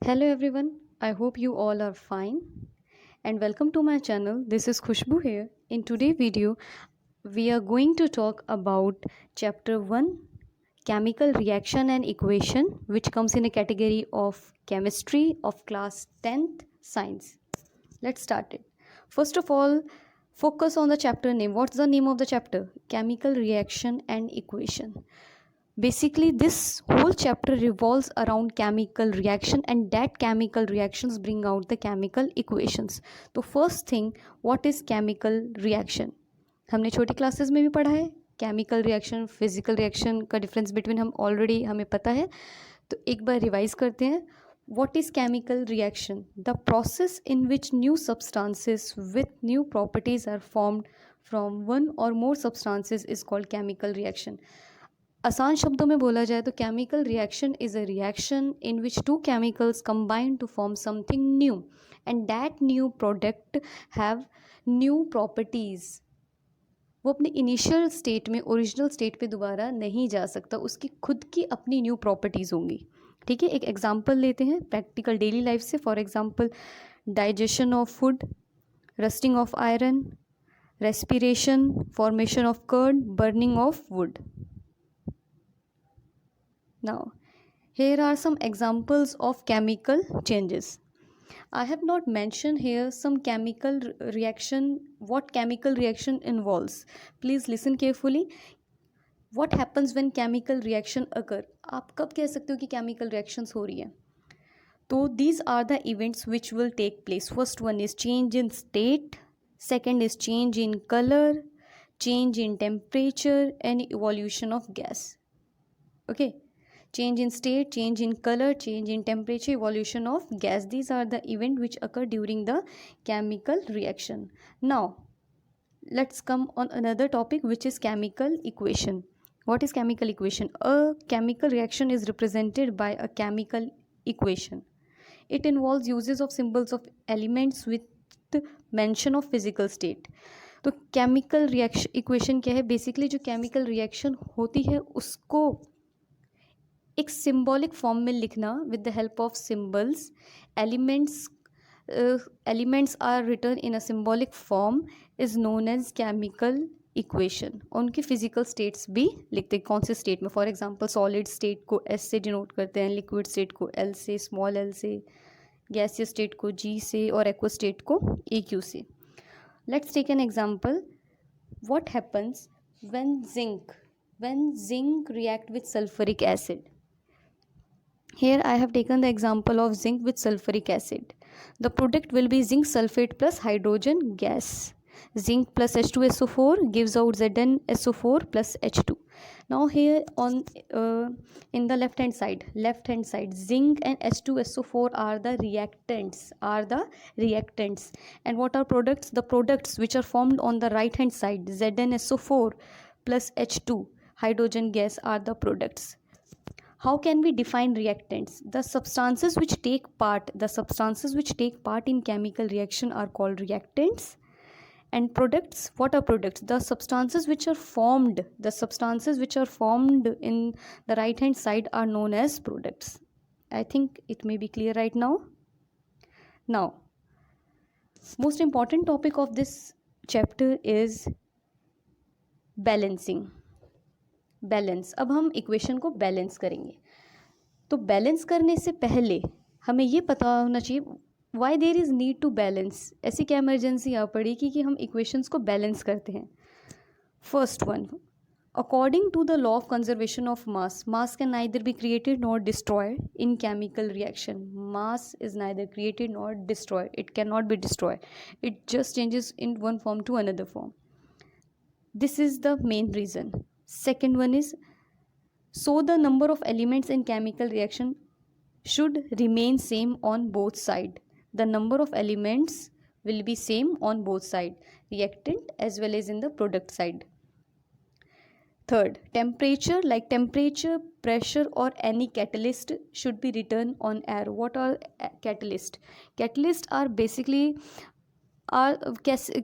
Hello everyone, I hope you all are fine and welcome to my channel. This is Khushbu here. In today's video, we are going to talk about chapter 1 chemical reaction and equation, which comes in a category of chemistry of class 10th science. Let's start it. First of all, focus on the chapter name. What's the name of the chapter? Chemical reaction and equation. Basically, this whole chapter revolves around chemical reaction, and that chemical reactions bring out the chemical equations. तो first thing, what is chemical reaction? हमने छोटी classes में भी पढ़ा है chemical reaction physical reaction का difference between हम already हमें पता है. तो एक बार रिवाइज करते हैं. What is chemical reaction? The process in which new substances with new properties are formed from one or more substances is called chemical reaction. आसान शब्दों में बोला जाए तो chemical reaction is a reaction in which two chemicals combine to form something new and that new product have new properties. वो अपने initial state में original state पे दोबारा नहीं जा सकता, उसकी खुद की अपनी न्यू प्रॉपर्टीज़ होंगी. ठीक है, एक एग्जांपल लेते हैं प्रैक्टिकल डेली लाइफ से. For example, digestion of food, rusting of iron, respiration, formation of curd, burning of wood. Now, here are some examples of chemical changes. I have not mentioned here some chemical reaction, what chemical reaction involves. Please listen carefully. What happens when chemical reaction occur? आप कब कह सकते हो कि chemical reactions हो रही है? तो these are the events which will take place. First one is change in state. Second is change in color, change in temperature, and evolution of gas. Okay. Change in state, change in color, change in temperature, evolution of gas. These are the events which occur during the chemical reaction. Now, let's come on another topic, which is chemical equation. What is chemical equation? A chemical reaction is represented by a chemical equation. It involves uses of symbols of elements with mention of physical state. तो chemical reaction equation क्या है? Basically जो chemical reaction होती है उसको एक symbolic form में लिखना with the help of symbols. Elements are written in a symbolic form is known as chemical equation. उनकी फिजिकल स्टेट्स भी लिखते हैं कौन से स्टेट में. फॉर एग्जांपल, सॉलिड स्टेट को एस से डिनोट करते हैं, लिक्विड स्टेट को एल से, स्मॉल एल से, गैसियस स्टेट को जी से और एक्वा स्टेट को ए क्यू से. Let's take an example. What happens when zinc react with sulfuric acid? Here I have taken the example of zinc with sulfuric acid. The product will be zinc sulfate plus hydrogen gas. Zinc plus H2SO4 gives out ZnSO4 plus H2. Now here on in the left hand side, zinc and H2SO4 are the reactants. And what are products? The products which are formed on the right hand side, ZnSO4 plus H2 hydrogen gas, are the products. How can we define reactants? The substances which take part in chemical reaction are called reactants. And products, what are products? The substances which are formed in the right hand side are known as products. I think it may be clear right now. Now, most important topic of this chapter is balancing. Balance. अब हम equation को balance करेंगे. तो balance करने से पहले हमें ये पता होना चाहिए why there is need to balance. ऐसी क्या इमरजेंसी आ पड़ी कि हम इक्वेशंस को बैलेंस करते हैं. First one, according to the law of conservation of mass can neither be created not destroyed in chemical reaction. Mass is neither created not destroyed. It can not be destroyed. It just changes in one form to another form. This is the main reason. Second one is, so the number of elements in chemical reaction should remain same on both sides. The number of elements will be same on both sides, reactant as well as in the product side. Third, temperature, like temperature, pressure or any catalyst should be written on arrow. What are catalyst? Catalysts are basically are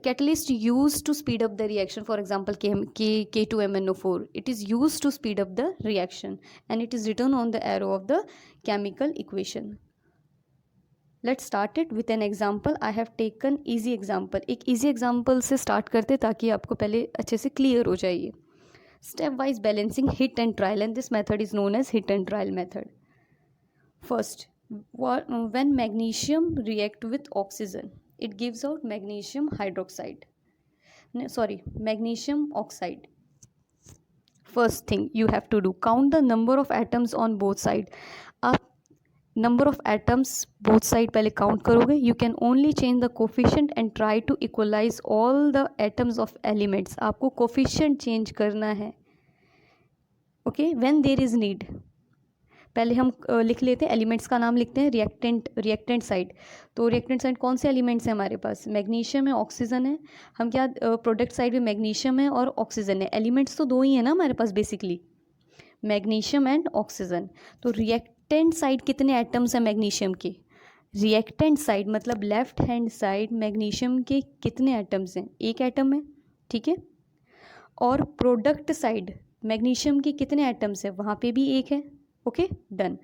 catalyst used to speed up the reaction. For example, K2MnO4, it is used to speed up the reaction and it is written on the arrow of the chemical equation. Let's start it with an example. I have taken easy example. एक easy example से start करते ताकि आपको पहले अच्छे से clear हो जाइए. Stepwise balancing hit and trial, and this method is known as hit and trial method. First, when magnesium react with oxygen, it gives out magnesium hydroxide. No, sorry, magnesium oxide. First thing you have to do, count the number of atoms on both side. आप number of atoms both side पहले count करोगे. You can only change the coefficient and try to equalise all the atoms of elements. आपको coefficient change करना है. Okay, when there is need. पहले हम लिख लेते हैं, एलिमेंट्स का नाम लिखते हैं. Reactant side. तो रिएक्टेंट साइड कौन से एलिमेंट्स हैं हमारे पास? मैग्नीशियम है, ऑक्सीजन है. हम क्या प्रोडक्ट साइड में मैग्नीशियम है और ऑक्सीजन है. एलिमेंट्स तो दो ही है ना हमारे पास बेसिकली, मैग्नीशियम एंड ऑक्सीजन. तो रिएक्टेंट साइड कितने एटम्स हैं मैग्नीशियम के? रिएक्टेंट साइड मतलब लेफ्ट हैंड साइड मैग्नीशियम के कितने एटम्स हैं? एक एटम है. ठीक है. और प्रोडक्ट साइड मैग्नीशियम के कितने एटम्स हैं? वहाँ पे भी एक है. Okay, done.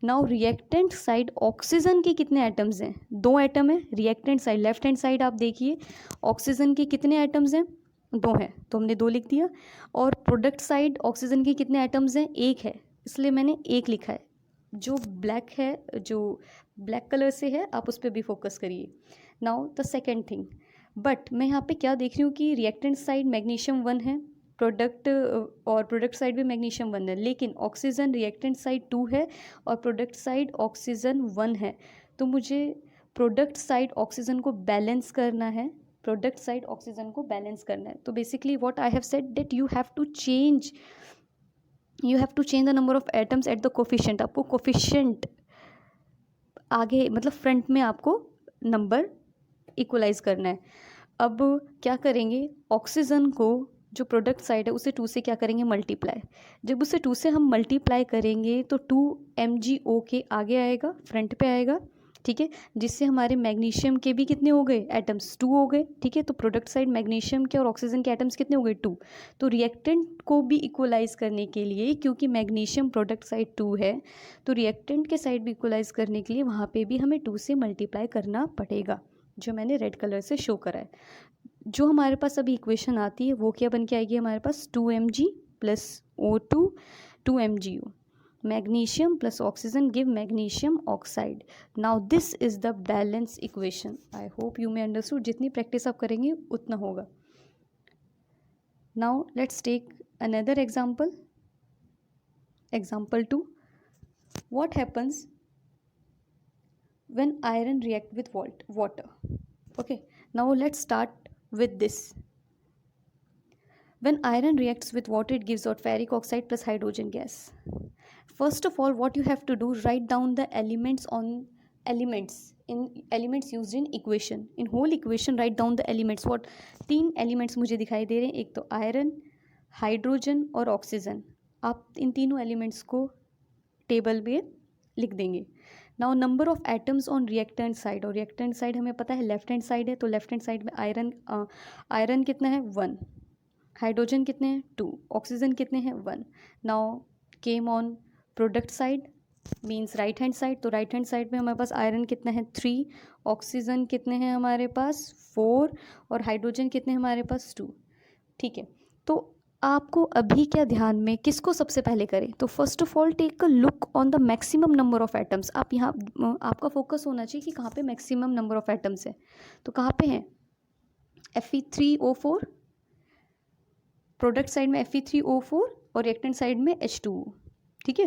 Now reactant side oxygen के कितने एटम्स हैं? दो एटम है. Reactant side left hand side आप देखिए, ऑक्सीजन के कितने एटम्स हैं? दो हैं, तो हमने दो लिख दिया. और प्रोडक्ट साइड ऑक्सीजन के कितने एटम्स हैं? एक है, इसलिए मैंने एक लिखा है. जो ब्लैक है, जो ब्लैक कलर से है, आप उस पर भी फोकस करिए. Now the second thing, but मैं यहाँ पे क्या देख रही हूँ कि रिएक्टेंट साइड मैग्नीशियम 1 है, प्रोडक्ट और प्रोडक्ट साइड भी मैग्नीशियम 1 है, लेकिन ऑक्सीजन रिएक्टेंट साइड 2 है और प्रोडक्ट साइड ऑक्सीजन 1 है. तो मुझे प्रोडक्ट साइड ऑक्सीजन को बैलेंस करना है. प्रोडक्ट साइड ऑक्सीजन को बैलेंस करना है. तो basically what I have said that you have to change the number of atoms at the coefficient. आपको कोफिशिएंट आगे मतलब फ्रंट में आपको नंबर इक्वलाइज करना है. अब क्या करेंगे, ऑक्सीजन को जो प्रोडक्ट साइड है उसे 2 से क्या करेंगे? मल्टीप्लाई. जब उसे 2 से हम मल्टीप्लाई करेंगे तो 2 MgO के आगे आएगा, फ्रंट पे आएगा. ठीक है, जिससे हमारे मैग्नीशियम के भी कितने हो गए? एटम्स 2 हो गए. ठीक है, तो प्रोडक्ट साइड मैग्नीशियम के और ऑक्सीजन के एटम्स कितने हो गए? 2. तो रिएक्टेंट को भी इक्वलाइज करने के लिए, क्योंकि मैग्नीशियम प्रोडक्ट साइड 2 है, तो रिएक्टेंट के साइड भी इक्वलाइज करने के लिए वहाँ पे भी हमें 2 से मल्टीप्लाई करना पड़ेगा, जो मैंने रेड कलर से शो करा है. जो हमारे पास अभी इक्वेशन आती है वो क्या बन के आएगी हमारे पास? 2Mg plus O2 2MgO. Magnesium plus oxygen give magnesium oxide. Now this is the balance equation. I hope you may understood. जितनी प्रैक्टिस आप करेंगे उतना होगा. Now let's take another example. Example 2. What happens when iron react with water? Okay, now let's start with this. When iron reacts with water, it gives out ferric oxide plus hydrogen gas. First of all, what you have to do, write down the elements used in equation. In whole equation write down the elements. what 3 elements मुझे दिखाई दे रहे हैं. एक तो iron, hydrogen और oxygen. आप इन तीनों elements को टेबल में लिख देंगे. Now number of atoms on reactant side, और रिएक्टेंट साइड हमें पता है लेफ्ट हैंड साइड है, तो लेफ्ट हैंड साइड में आयरन कितना है? 1. हाइड्रोजन कितने हैं? 2. ऑक्सीजन कितने हैं? 1. Now came on product side means right hand side. तो राइट हैंड साइड में हमारे पास आयरन कितना है? 3. ऑक्सीजन कितने हैं हमारे पास? 4. और हाइड्रोजन कितने हैं हमारे पास? 2. ठीक है, तो आपको अभी क्या ध्यान में, किसको सबसे पहले करें? तो first of all take a look on the maximum number of atoms. आप यहाँ आपका फोकस होना चाहिए कि कहाँ पे मैक्सिमम नंबर ऑफ एटम्स है. तो कहाँ पे हैं? Fe3O4. प्रोडक्ट साइड में Fe3O4 और रिएक्टेंट साइड में H2O. ठीक है,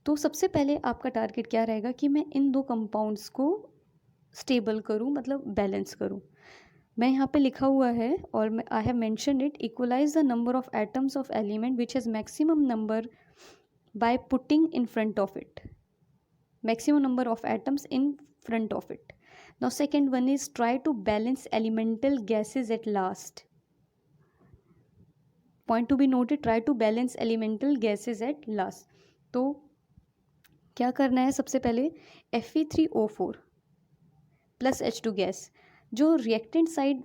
तो सबसे पहले आपका टारगेट क्या रहेगा कि मैं इन दो कंपाउंड्स को स्टेबल करूँ, मतलब बैलेंस करूँ. मैं यहाँ पे लिखा हुआ है और I have mentioned it, equalize the number of atoms of element which has maximum number by putting in front of it. Maximum number of atoms in front of it. Now second one is try to balance elemental gases at last. Point to be noted, try to balance elemental gases at last. तो क्या करना है? सबसे पहले Fe3O4 plus H2 gas, जो reactant side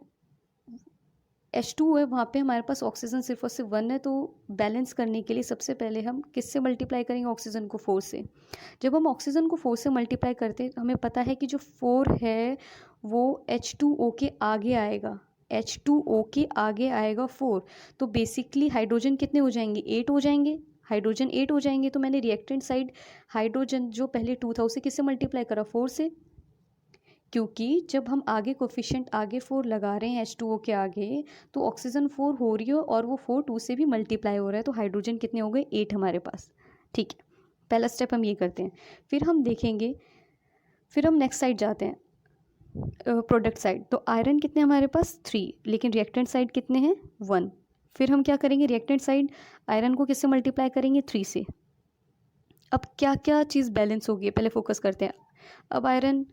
H2 है, वहाँ पे हमारे पास ऑक्सीजन सिर्फ और सिर्फ 1 है, तो बैलेंस करने के लिए सबसे पहले हम किससे मल्टीप्लाई करेंगे? ऑक्सीजन को 4 से। जब हम ऑक्सीजन को 4 से मल्टीप्लाई करते हैं, हमें पता है कि जो 4 है वो H2O के आगे आएगा, H2O के आगे आएगा 4। तो बेसिकली हाइड्रोजन कितने हो जाएंगे? 8 हो जाएंगे। हाइड्रोजन 8 हो जाएंगे, तो मैंने रिएक्टेंट साइड हाइड्रोजन जो पहले 2 था उसे किससे मल्टीप्लाई करा? 4 से। क्योंकि जब हम आगे कोफिशिएंट आगे 4 लगा रहे हैं H2O के आगे, तो ऑक्सीजन 4 हो रही है और वो 4 2 से भी मल्टीप्लाई हो रहा है, तो हाइड्रोजन कितने हो गए? 8 हमारे पास। ठीक है, पहला स्टेप हम ये करते हैं। फिर हम देखेंगे, फिर हम नेक्स्ट साइड जाते हैं, प्रोडक्ट साइड। तो आयरन कितने हमारे पास? 3, लेकिन रिएक्टेंट साइड कितने हैं? 1। फिर हम क्या करेंगे? रिएक्टेंट साइड आयरन को किससे मल्टीप्लाई करेंगे? 3 से। अब क्या क्या चीज़ बैलेंस होगी पहले फोकस करते हैं। अब आयरन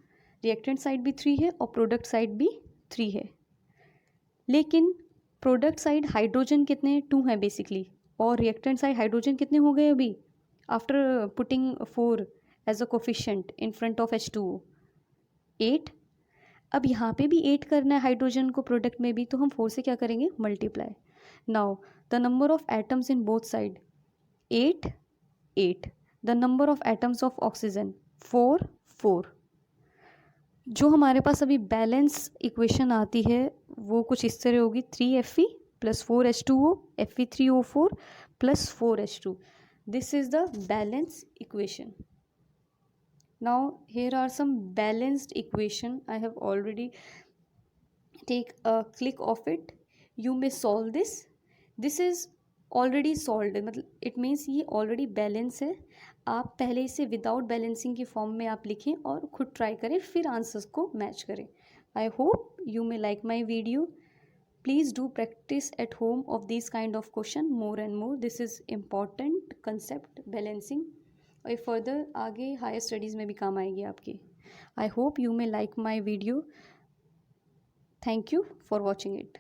रिएक्टेंट साइड भी 3 है और प्रोडक्ट साइड भी 3 है, लेकिन प्रोडक्ट साइड हाइड्रोजन कितने हैं? 2 हैं बेसिकली, और रिएक्टेंट साइड हाइड्रोजन कितने हो गए अभी after putting 4 as a coefficient in front of H2O? 8। अब यहाँ पे भी 8 करना है हाइड्रोजन को प्रोडक्ट में भी, तो हम 4 से क्या करेंगे? Multiply. Now the number of atoms in both side 8 8, the number of atoms of oxygen 4 4। जो हमारे पास अभी बैलेंस इक्वेशन आती है वो कुछ इस तरह होगी, 3Fe plus 4H2O, Fe3O4 plus 4H2। This is the balance equation. Now here are some balanced equation. I have already take a click of it. You may solve this. This is already solve है, मतलब it means ये already balance है। आप पहले इसे without balancing की form में आप लिखें और खुद ट्राई करें, फिर आंसर्स को मैच करें। आई hope you may like my video. Please do practice at home of this kind of question more and more. This is important concept balancing, और फर्दर आगे हायर स्टडीज़ में भी काम आएगी आपकी. आई hope you may like my video. Thank you for watching it.